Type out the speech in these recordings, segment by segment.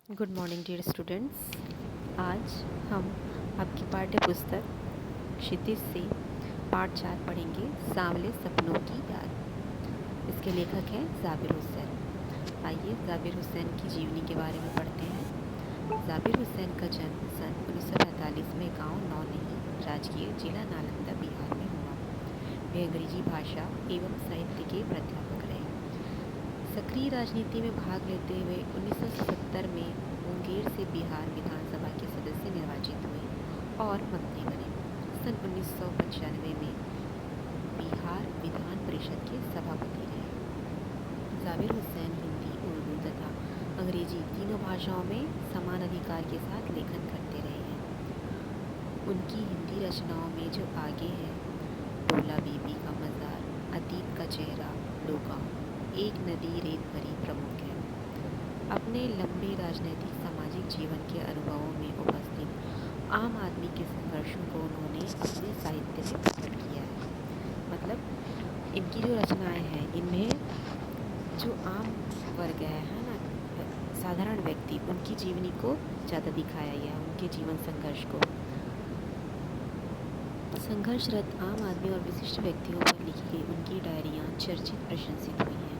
Good morning dear students. आज हम आपकी पाठ्य पुस्तक क्षितिज से पाठ 4 पढ़ेंगे, सांवले सपनों की याद। इसके लेखक हैं ज़ाबिर हुसैन। आइए ज़ाबिर हुसैन की जीवनी के बारे में पढ़ते हैं। ज़ाबिर हुसैन का जन्म सन 1945 में गांव नौनही, राजकीय जिला नालंदा, बिहार में हुआ। वे अंग्रेजी भाषा एवं साहित्य के प्राध्यापक रहे। सक्रिय राजनीति में भाग लेते हुए 1970 में मुंगेर से बिहार विधानसभा के सदस्य निर्वाचित हुए और मंत्री बने। सन 1995 में बिहार विधान परिषद के सभापति रहे। ज़ाबिर हुसैन हिंदी, उर्दू तथा अंग्रेजी तीनों भाषाओं में समान अधिकार के साथ लेखन करते रहे हैं। उनकी हिंदी रचनाओं में जो आगे है, डोला बीबी का मज़ार, अतीत का चेहरा, लोगा, एक नदी रेत भरी प्रमुख है। अपने लंबे राजनैतिक सामाजिक जीवन के अनुभवों में उपस्थित आम आदमी के संघर्षों को उन्होंने अपने साहित्य में प्रकट किया है। मतलब इनकी जो रचनाएं हैं, इनमें जो आम वर्ग है ना, साधारण व्यक्ति, उनकी जीवनी को ज़्यादा दिखाया गया है, उनके जीवन संघर्ष को। संघर्षरत आम आदमी और विशिष्ट व्यक्तियों पर लिखी गई उनकी डायरियाँ चर्चित प्रशंसित हुई हैं।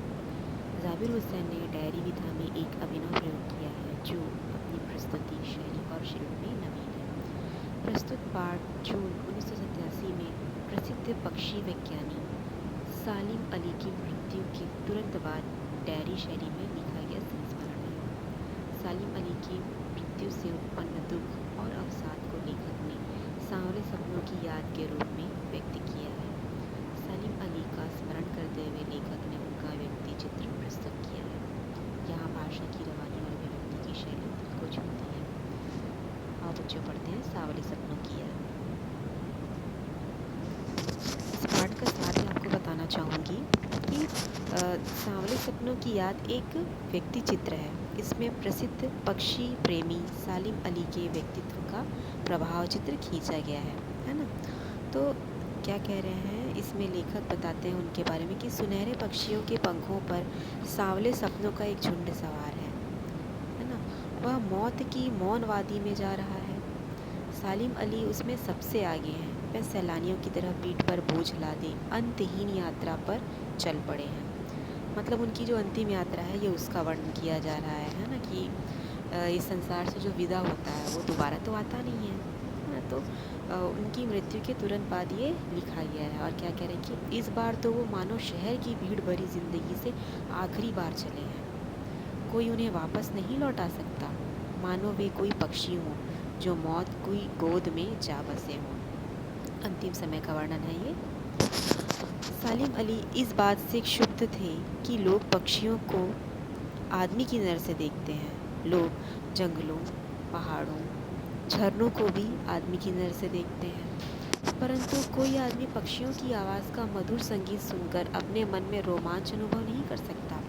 ज़ाबिर हुसैन ने डायरी विधा में एक अभिनव प्रयोग किया है जो अपनी प्रस्तुति, शैली और शिल्प में नवीन है। प्रस्तुत पाठ जून 1987 में प्रसिद्ध पक्षी वैज्ञानिक सालिम अली की मृत्यु के तुरंत बाद डायरी शैली में लिखा गया संस्मरण है। सालिम अली की मृत्यु से उत्पन्न दुख और अवसाद को लेखक ने सांवले सपनों की याद के रूप में व्यक्त किया है। सालिम अली का स्मरण करते हुए लेखक ने उनका व्यक्ति चित्र प्रस्तुत किया है। यहाँ भाषा की रवानी और अभिव्यक्ति की शैली दिल को छूती है। और बच्चों पढ़ते हैं सांवले सपनों की याद। इस पाठ का साथ ही आपको बताना चाहूँगी कि सांवले सपनों की याद एक व्यक्ति चित्र है। इसमें प्रसिद्ध पक्षी प्रेमी सालिम अली के व्यक्तित्व का प्रभाव चित्र खींचा गया है ना। तो क्या कह रहे हैं, इसमें लेखक बताते हैं उनके बारे में कि सुनहरे पक्षियों के पंखों पर सांवले सपनों का एक झुंड सवार है ना। वह मौत की मौन वादी में जा रहा है। सालिम अली उसमें सबसे आगे हैं। वह सैलानियों की तरह पीठ पर बोझ लादे अंतहीन यात्रा पर चल पड़े हैं। मतलब उनकी जो अंतिम यात्रा है, ये उसका वर्णन किया जा रहा है ना, कि इस संसार से जो विदा होता है वो दोबारा तो आता नहीं है ना। तो उनकी मृत्यु के तुरंत बाद ये लिखा गया है। और क्या कह रहे हैं कि इस बार तो वो मानो शहर की भीड़ भरी ज़िंदगी से आखिरी बार चले हैं। कोई उन्हें वापस नहीं लौटा सकता, मानो वे कोई पक्षी हों जो मौत कोई गोद में जा बसे हों। अंतिम समय का वर्णन है ये। सालिम अली इस बात से क्षुब्ध थे कि लोग पक्षियों को आदमी की नज़र से देखते हैं। लोग जंगलों, पहाड़ों, झरनों को भी आदमी की नज़र से देखते हैं, परंतु कोई आदमी पक्षियों की आवाज़ का मधुर संगीत सुनकर अपने मन में रोमांच अनुभव नहीं कर सकता।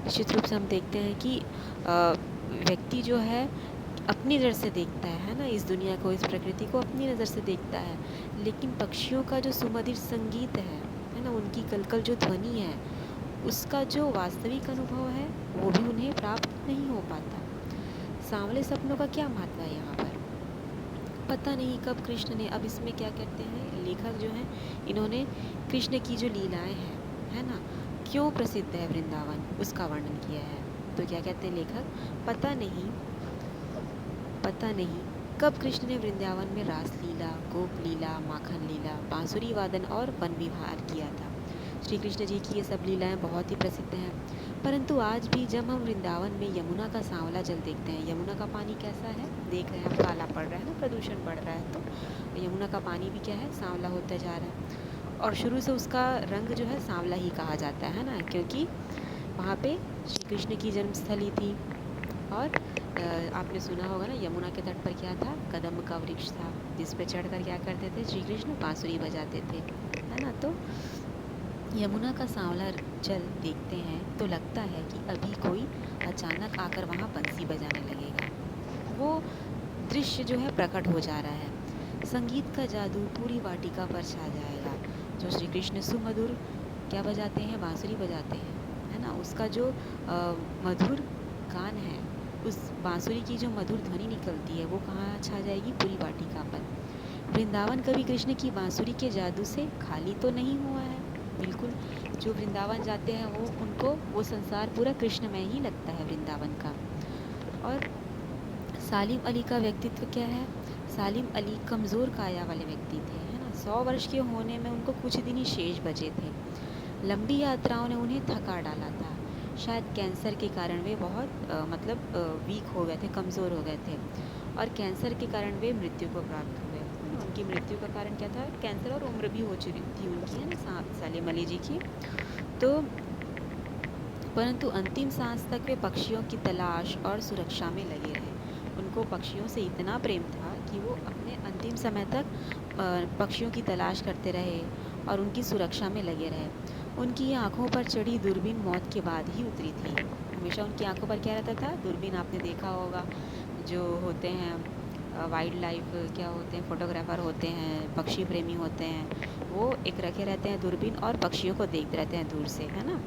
निश्चित रूप से हम देखते हैं कि व्यक्ति जो है अपनी नज़र से देखता है ना, इस दुनिया को, इस प्रकृति को अपनी नज़र से देखता है, लेकिन पक्षियों का जो सुमधुर संगीत है ना, उनकी कलकल जो ध्वनि है, उसका जो वास्तविक अनुभव है वो भी उन्हें प्राप्त नहीं हो पाता। सांवले सपनों का क्या महत्व है यहाँ पर, पता नहीं कब कृष्ण ने, अब इसमें क्या कहते हैं लेखक जो हैं, इन्होंने कृष्ण की जो लीलाएं हैं है ना, क्यों प्रसिद्ध है वृंदावन, उसका वर्णन किया है। तो क्या कहते हैं लेखक, पता नहीं कब कृष्ण ने वृंदावन में रास लीला, गोप लीला, माखन लीला, बांसुरी वादन और वन विहार किया था। श्री कृष्ण जी की ये सब लीलाएं बहुत ही प्रसिद्ध हैं। परंतु आज भी जब हम वृंदावन में यमुना का सांवला जल देखते हैं, यमुना का पानी कैसा है देख रहे हैं, हम काला पड़ रहा है ना, प्रदूषण बढ़ रहा है, तो यमुना का पानी भी क्या है, सांवला होता जा रहा है। और शुरू से उसका रंग जो है सांवला ही कहा जाता है ना, क्योंकि वहाँ पे श्री कृष्ण की जन्मस्थली थी। और आपने सुना होगा ना, यमुना के तट पर क्या था, कदम का वृक्ष था, जिस पर चढ़कर क्या करते थे श्री कृष्ण, बांसुरी बजाते थे, है ना। तो यमुना का सांवला जल देखते हैं तो लगता है कि अभी कोई अचानक आकर वहाँ बंसी बजाने लगेगा। वो दृश्य जो है प्रकट हो जा रहा है। संगीत का जादू पूरी वाटिका पर छा जाएगा। जो श्री कृष्ण सुमधुर क्या बजाते हैं, बांसुरी बजाते हैं, है ना, उसका जो मधुर गान है उस बांसुरी की जो मधुर ध्वनि निकलती है वो कहाँ छा जाएगी? पूरी वाटिका पर। वृंदावन कभी कृष्ण की बांसुरी के जादू से खाली तो नहीं हुआ है। बिल्कुल, जो वृंदावन जाते हैं वो उनको वो संसार पूरा कृष्णमय ही लगता है वृंदावन का। और सालिम अली का व्यक्तित्व क्या है? सालिम अली कमज़ोर काया वाले व्यक्ति थे, है ना। 100 वर्ष के होने में उनको कुछ दिन ही शेष बचे थे। लंबी यात्राओं ने उन्हें थका डाला था। शायद कैंसर के कारण वे बहुत वीक हो गए थे, कमज़ोर हो गए थे, और कैंसर के कारण वे मृत्यु को प्राप्त हुए, है ना। उनकी मृत्यु का कारण क्या था? कैंसर, और उम्र भी हो चुकी थी उनकी, है ना, सालिम अली जी की। तो परंतु अंतिम सांस तक वे पक्षियों की तलाश और सुरक्षा में लगे रहे। उनको पक्षियों से इतना प्रेम था कि वो अपने अंतिम समय तक पक्षियों की तलाश करते रहे और उनकी सुरक्षा में लगे रहे। उनकी आँखों पर चढ़ी दूरबीन मौत के बाद ही उतरी थी। हमेशा उनकी आँखों पर क्या रहता था? दूरबीन। आपने देखा होगा, जो होते हैं वाइल्ड लाइफ क्या होते हैं, फोटोग्राफर होते हैं, पक्षी प्रेमी होते हैं, वो एक रखे रहते हैं दूरबीन और पक्षियों को देखते रहते हैं दूर से, है ना।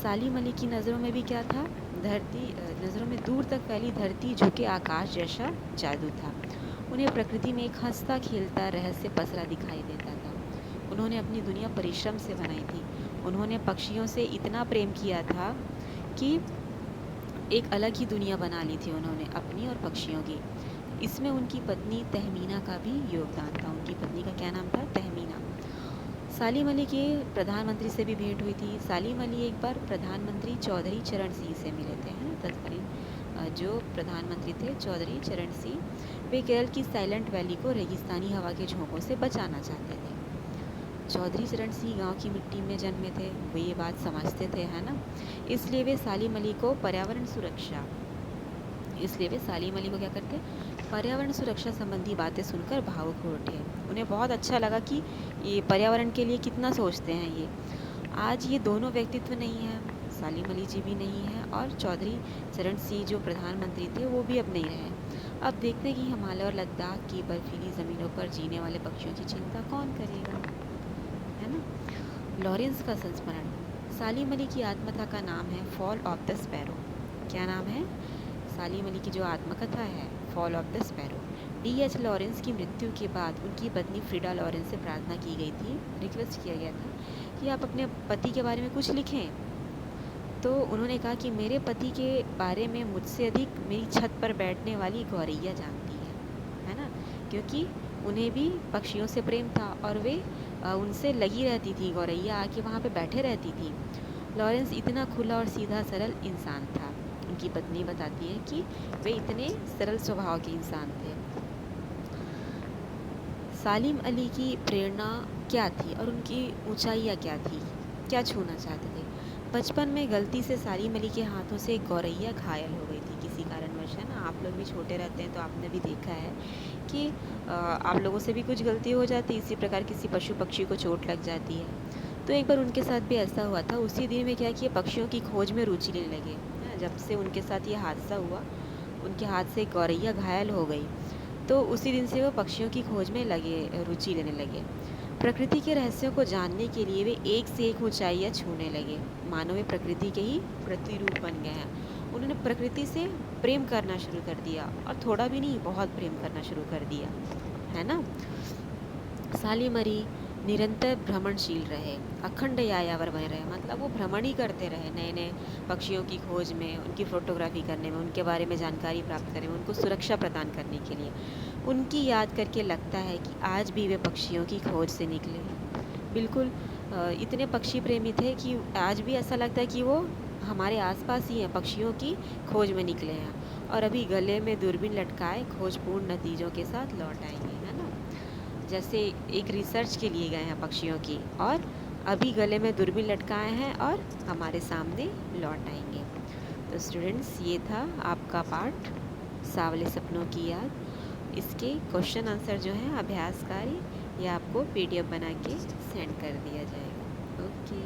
सालिम अली की नज़रों में भी क्या था? नज़रों में दूर तक फैली धरती, झुके आकाश जैसा जादू था। उन्हें प्रकृति में एक हंसता खेलता रहस्य पसरा दिखाई देता था। उन्होंने अपनी दुनिया परिश्रम से बनाई थी। उन्होंने पक्षियों से इतना प्रेम किया था कि एक अलग ही दुनिया बना ली थी उन्होंने, अपनी और पक्षियों की। इसमें उनकी पत्नी तहमीना का भी योगदान था। उनकी पत्नी का क्या नाम था? तहमीना। सालिम अली के प्रधानमंत्री से भी भेंट हुई थी। सालिम अली एक बार प्रधानमंत्री चौधरी चरण सिंह से मिले थे, है ना। तत्कालीन जो प्रधानमंत्री थे चौधरी चरण सिंह, वे केरल की साइलेंट वैली को रेगिस्तानी हवा के झोंकों से बचाना चाहते थे। चौधरी चरण सिंह गांव की मिट्टी में जन्मे थे, वे ये बात समझते थे, है ना। इसलिए वे सालिम अली को क्या करते? पर्यावरण सुरक्षा संबंधी बातें सुनकर भावुक हो उठे। उन्हें बहुत अच्छा लगा कि ये पर्यावरण के लिए कितना सोचते हैं ये। आज ये दोनों व्यक्तित्व नहीं है, सालिम अली जी भी नहीं है और चौधरी चरण सिंह जो प्रधानमंत्री थे वो भी अब नहीं रहे। अब देखते हैं कि हिमालय और लद्दाख की बर्फीली ज़मीनों पर जीने वाले पक्षियों की चिंता कौन करेगा, है ना। लॉरेंस का संस्मरण। सालिम अली की आत्मकथा का नाम है फॉल ऑफ द स्पैरो। क्या नाम है? सालिम अली की जो आत्मकथा है fall of the sparrow. D.H. Lawrence की मृत्यु के बाद उनकी पत्नी फ्रीडा लॉरेंस से प्रार्थना की गई थी, रिक्वेस्ट किया गया था कि आप अपने पति के बारे में कुछ लिखें। तो उन्होंने कहा कि मेरे पति के बारे में मुझसे अधिक मेरी छत पर बैठने वाली गौरैया जानती है ना। क्योंकि उन्हें भी पक्षियों से प्रेम था और वे उनसे लगी रहती थी, गौरैया आके वहाँ पे बैठे रहती थी। लॉरेंस इतना खुला और सीधा सरल इंसान था। उनकी पत्नी बताती है कि वे इतने सरल स्वभाव के इंसान थे। सालिम अली की प्रेरणा क्या थी और उनकी ऊंचाइयाँ क्या थी? क्या छूना चाहते थे? बचपन में गलती से सालिम अली के हाथों से एक गौरैया घायल हो गई थी किसी कारणवश, है ना। आप लोग भी छोटे रहते हैं तो आपने भी देखा है कि आप लोगों से भी कुछ गलती हो जाती है, इसी प्रकार किसी पशु पक्षी को चोट लग जाती है। तो एक बार उनके साथ भी ऐसा हुआ था। उसी दिन में क्या किया, पक्षियों की खोज में रुचि लेने लगे, है ना। जब से उनके साथ ये हादसा हुआ, उनके हाथ से एक गौरैया घायल हो गई, तो उसी दिन से वो पक्षियों की खोज में रुचि लेने लगे। प्रकृति के रहस्यों को जानने के लिए वे एक से एक ऊंचाइयाँ छूने लगे, मानो वे प्रकृति के ही प्रतिरूप बन गए हैं। उन्होंने प्रकृति से प्रेम करना शुरू कर दिया, और थोड़ा भी नहीं, बहुत प्रेम करना शुरू कर दिया, है ना। सालिम अली निरंतर भ्रमणशील रहे, अखंड यायावर बने रहे, मतलब वो भ्रमण ही करते रहे, नए नए पक्षियों की खोज में, उनकी फ़ोटोग्राफी करने में, उनके बारे में जानकारी प्राप्त करने में, उनको सुरक्षा प्रदान करने के लिए। उनकी याद करके लगता है कि आज भी वे पक्षियों की खोज से निकले। बिल्कुल, इतने पक्षी प्रेमी थे कि आज भी ऐसा लगता है कि वो हमारे आसपास ही हैं, पक्षियों की खोज में निकले हैं, और अभी गले में दूरबीन लटकाए खोजपूर्ण नतीजों के साथ लौट आएंगे, है ना। जैसे एक रिसर्च के लिए गए हैं पक्षियों की, और अभी गले में दूरबीन लटकाए हैं और हमारे सामने लौट आएंगे। तो स्टूडेंट्स, ये था आपका पाठ सांवले सपनों की याद। इसके क्वेश्चन आंसर जो हैं अभ्यास कार्य, ये आपको PDF बना के सेंड कर दिया जाएगा। ओके।